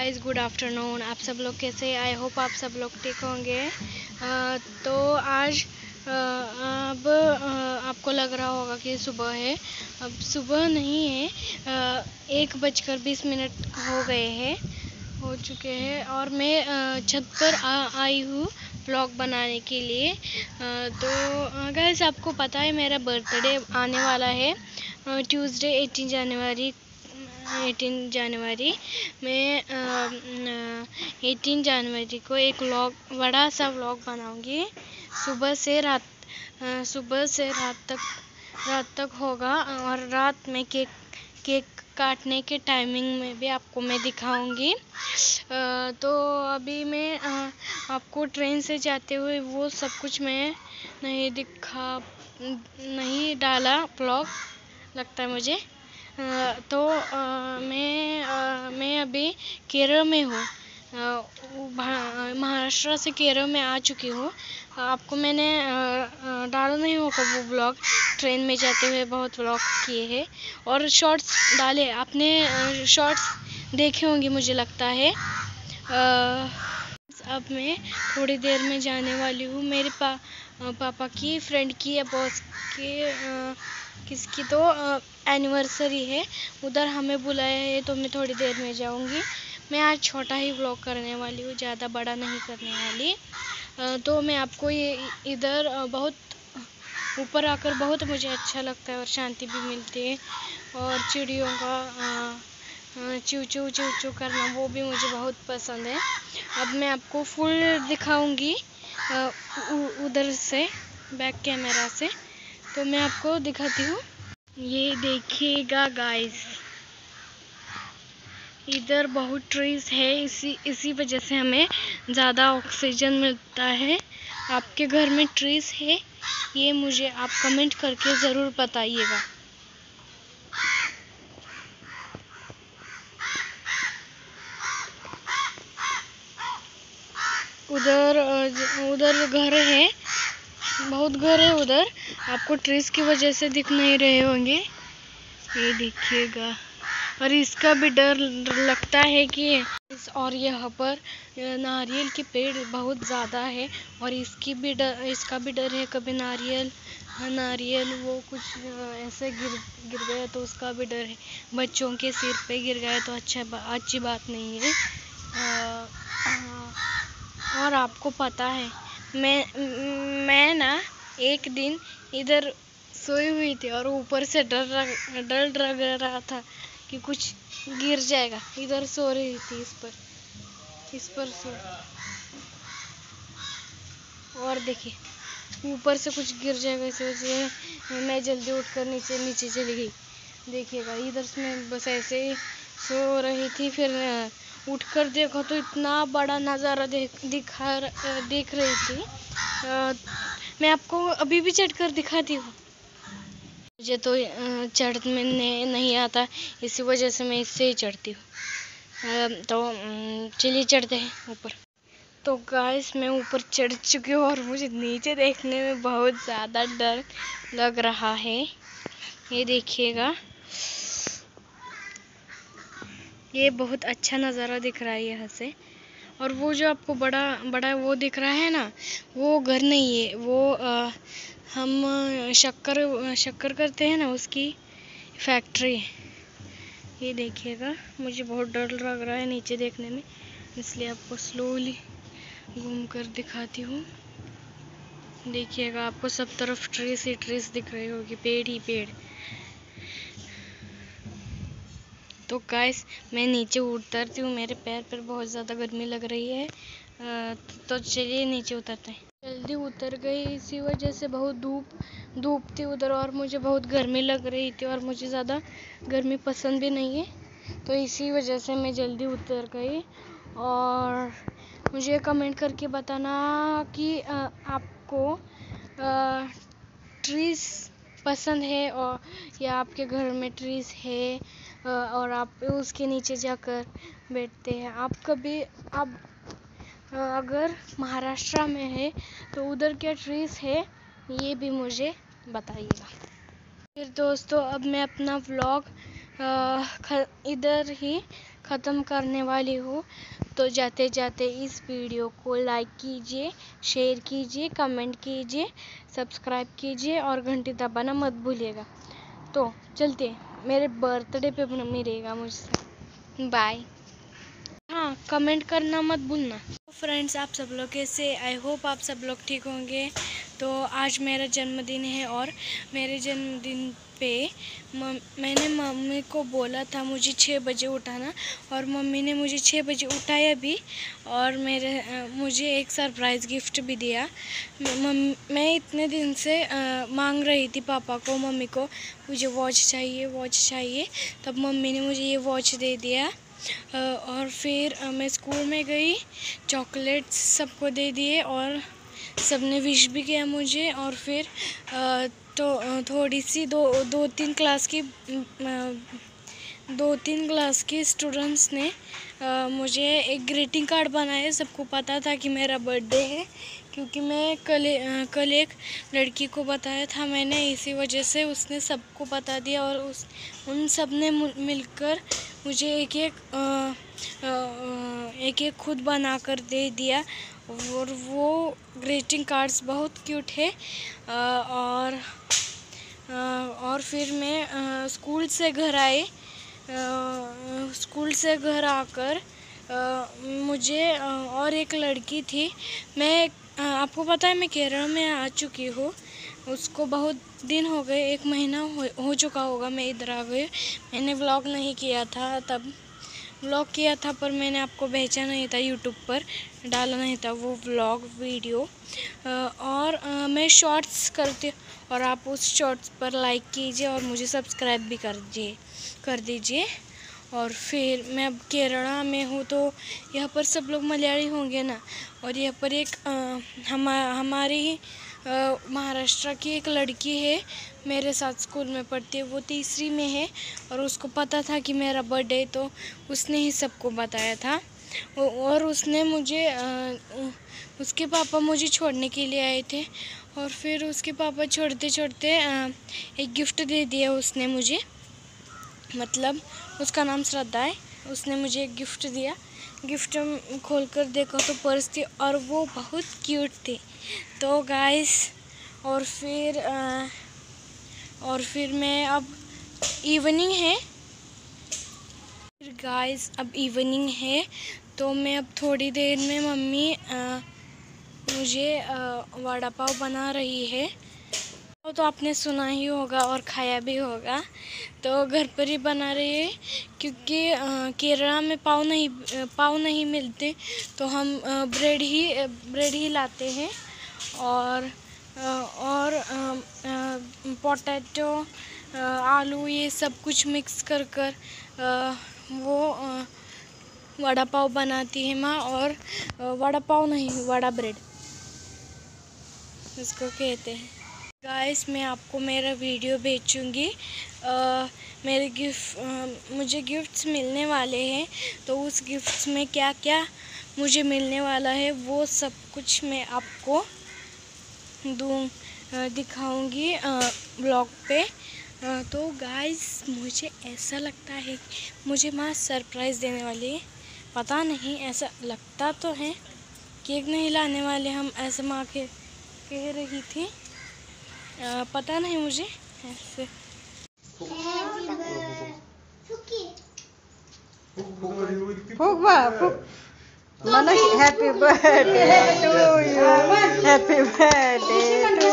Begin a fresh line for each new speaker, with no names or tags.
Guys good afternoon. आप सब लोग कैसे? आई होप आप सब लोग ठीक होंगे। तो आज अब आपको लग रहा होगा कि सुबह है। अब सुबह नहीं है, 1:20 हो गए हैं, हो चुके हैं और मैं छत पर आई हूँ व्लॉग बनाने के लिए। तो गाइस आपको पता है मेरा बर्थडे आने वाला है ट्यूसडे 18 जनवरी में। 18 जनवरी को एक बड़ा सा व्लॉग बनाऊंगी। सुबह से रात तक होगा और रात में केक काटने के टाइमिंग में भी आपको मैं दिखाऊंगी। तो अभी मैं आपको ट्रेन से जाते हुए वो सब कुछ मैं नहीं डाला व्लॉग, लगता है मुझे। तो मैं अभी केरल में हूँ, महाराष्ट्र से केरल में आ चुकी हूँ। आपको मैंने डाला नहीं होगा वो व्लॉग, ट्रेन में जाते हुए बहुत व्लॉग किए हैं और शॉर्ट्स डाले, आपने शॉर्ट्स देखे होंगे मुझे लगता है। अब मैं थोड़ी देर में जाने वाली हूँ मेरे पापा की फ्रेंड की या बॉस की किसकी तो एनिवर्सरी है, उधर हमें बुलाया है, तो मैं थोड़ी देर में जाऊंगी। मैं आज छोटा ही व्लॉग करने वाली हूँ, ज़्यादा बड़ा नहीं करने वाली। तो मैं आपको ये इधर बहुत ऊपर आकर बहुत मुझे अच्छा लगता है और शांति भी मिलती है और चिड़ियों का चू चू चू चू करना वो भी मुझे बहुत पसंद है। अब मैं आपको फुल दिखाऊंगी उधर से बैक कैमरा से, तो मैं आपको दिखाती हूँ। ये देखिएगा गाइस, इधर बहुत ट्रीज है, इसी वजह से हमें ज़्यादा ऑक्सीजन मिलता है। आपके घर में ट्रीज है ये मुझे आप कमेंट करके ज़रूर बताइएगा। उधर घर है, बहुत घर है उधर, आपको ट्रीज की वजह से दिख नहीं रहे होंगे। ये देखिएगा, और इसका भी डर लगता है कि और यहाँ पर नारियल के पेड़ बहुत ज़्यादा है और इसका भी डर है, कभी नारियल वो कुछ ऐसे गिर गया तो उसका भी डर है। बच्चों के सिर पे गिर गया तो अच्छी बात नहीं है। और आपको पता है मैं ना एक दिन इधर सोई हुई थी और ऊपर से डर लग रहा था कि कुछ गिर जाएगा। इधर सो रही थी इस पर सो, और देखिए ऊपर से कुछ गिर जाएगा, इस वजह से मैं जल्दी उठकर नीचे चली गई। देखिएगा इधर से बस ऐसे ही सो रही थी, फिर उठकर देखो तो इतना बड़ा नज़ारा देख रही थी। मैं आपको अभी भी चढ़कर दिखाती हूँ। मुझे तो चढ़ने नहीं आता, इसी वजह से मैं इससे ही चढ़ती हूँ। तो चलिए चढ़ते हैं ऊपर। तो गाइस मैं ऊपर चढ़ चुकी हूँ और मुझे नीचे देखने में बहुत ज़्यादा डर लग रहा है। ये देखिएगा, ये बहुत अच्छा नज़ारा दिख रहा है यहाँ से। और वो जो आपको बड़ा वो दिख रहा है ना, वो घर नहीं है, वो हम शक्कर करते हैं ना, उसकी फैक्ट्री है। ये देखिएगा, मुझे बहुत डर लग रहा है नीचे देखने में, इसलिए आपको स्लोली घूम कर दिखाती हूँ। देखिएगा आपको सब तरफ ट्रीज ही ट्रीज दिख रही होगी, पेड़ ही पेड़। तो गाइस मैं नीचे उतरती हूँ, मेरे पैर पर बहुत ज़्यादा गर्मी लग रही है। तो चलिए नीचे उतरते हैं। जल्दी उतर गई, इसी वजह से बहुत धूप थी उधर और मुझे बहुत गर्मी लग रही थी और मुझे ज़्यादा गर्मी पसंद भी नहीं है, तो इसी वजह से मैं जल्दी उतर गई। और मुझे कमेंट करके बताना कि आपको ट्रीज पसंद है और या आपके घर में ट्रीज है और आप उसके नीचे जाकर बैठते हैं। आप अगर महाराष्ट्र में है तो उधर क्या ट्रीज है ये भी मुझे बताइएगा। फिर दोस्तों अब मैं अपना व्लॉग इधर ही ख़त्म करने वाली हूँ। तो जाते जाते इस वीडियो को लाइक कीजिए, शेयर कीजिए, कमेंट कीजिए, सब्सक्राइब कीजिए और घंटी दबाना मत भूलिएगा। तो चलते, मेरे बर्थडे पे मिलेगा मुझसे। बाय। हाँ, कमेंट करना मत भूलना। फ्रेंड्स, आप सब लोग कैसे? आई होप आप सब लोग ठीक होंगे। तो आज मेरा जन्मदिन है और मेरे जन्मदिन पे मैंने मम्मी को बोला था मुझे 6 बजे उठाना, और मम्मी ने मुझे 6 बजे उठाया भी और मुझे एक सरप्राइज़ गिफ्ट भी दिया। मैं इतने दिन से मांग रही थी पापा को, मम्मी को, मुझे वॉच चाहिए। तब मम्मी ने मुझे ये वॉच दे दिया। और फिर मैं स्कूल में गई, चॉकलेट्स सबको दे दिए और सबने विश भी किया मुझे। और फिर तो थोड़ी सी दो तीन क्लास की स्टूडेंट्स ने मुझे एक ग्रीटिंग कार्ड बनाया। सबको पता था कि मेरा बर्थडे है, क्योंकि मैं कल एक लड़की को बताया था मैंने, इसी वजह से उसने सबको बता दिया और उन सब ने मिलकर मुझे एक खुद बना कर दे दिया। और वो ग्रीटिंग कार्ड्स बहुत क्यूट है। और फिर मैं स्कूल से घर आई। स्कूल से घर आकर मुझे और एक लड़की थी। आपको पता है मैं केरल में आ चुकी हूँ। उसको बहुत दिन हो गए, 1 महीना हो चुका होगा मैं इधर आ गई। मैंने व्लॉग नहीं किया था, तब व्लॉग किया था पर मैंने आपको भेजा नहीं था, यूट्यूब पर डाला नहीं था वो व्लॉग वीडियो। और मैं शॉर्ट्स करती हूँ और आप उस शॉर्ट्स पर लाइक कीजिए और मुझे सब्सक्राइब भी कर दीजिए। और फिर मैं अब केरला में हूँ, तो यहाँ पर सब लोग मलयाली होंगे ना। और यहाँ पर एक हमारी महाराष्ट्र की एक लड़की है, मेरे साथ स्कूल में पढ़ती है, वो तीसरी में है और उसको पता था कि मेरा बर्थडे, तो उसने ही सबको बताया था। और उसने मुझे उसके पापा मुझे छोड़ने के लिए आए थे और फिर उसके पापा छोड़ते एक गिफ्ट दे दिया उसने मुझे, मतलब उसका नाम श्रद्धा है। उसने मुझे एक गिफ्ट दिया। गिफ्ट खोलकर देखो तो पर्स थी और वो बहुत क्यूट थी। तो गाइस, और फिर मैं अब इवनिंग है। गाइस, अब इवनिंग है तो मैं अब थोड़ी देर में मम्मी मुझे वड़ा पाव बना रही है। तो आपने सुना ही होगा और खाया भी होगा। तो घर पर ही बना रही है, क्योंकि केरला में पाव नहीं मिलते, तो हम ब्रेड ही लाते हैं। और पोटैटो, आलू, ये सब कुछ मिक्स कर वो वड़ा पाव बनाती है माँ। और वड़ा पाव नहीं, वड़ा ब्रेड इसको कहते हैं। गाइस, मैं आपको मेरा वीडियो भेजूँगी। मुझे गिफ्ट्स मिलने वाले हैं, तो उस गिफ्ट्स में क्या क्या मुझे मिलने वाला है वो सब कुछ मैं आपको दिखाऊंगी ब्लॉग पे। तो गाइस, मुझे ऐसा लगता है मुझे माँ सरप्राइज़ देने वाली है। पता नहीं, ऐसा लगता तो है। केक नहीं लाने वाले हम, ऐसे माँ कह रही थी। पता नहीं मुझे ऐसे।
Happy birthday to you. Happy birthday to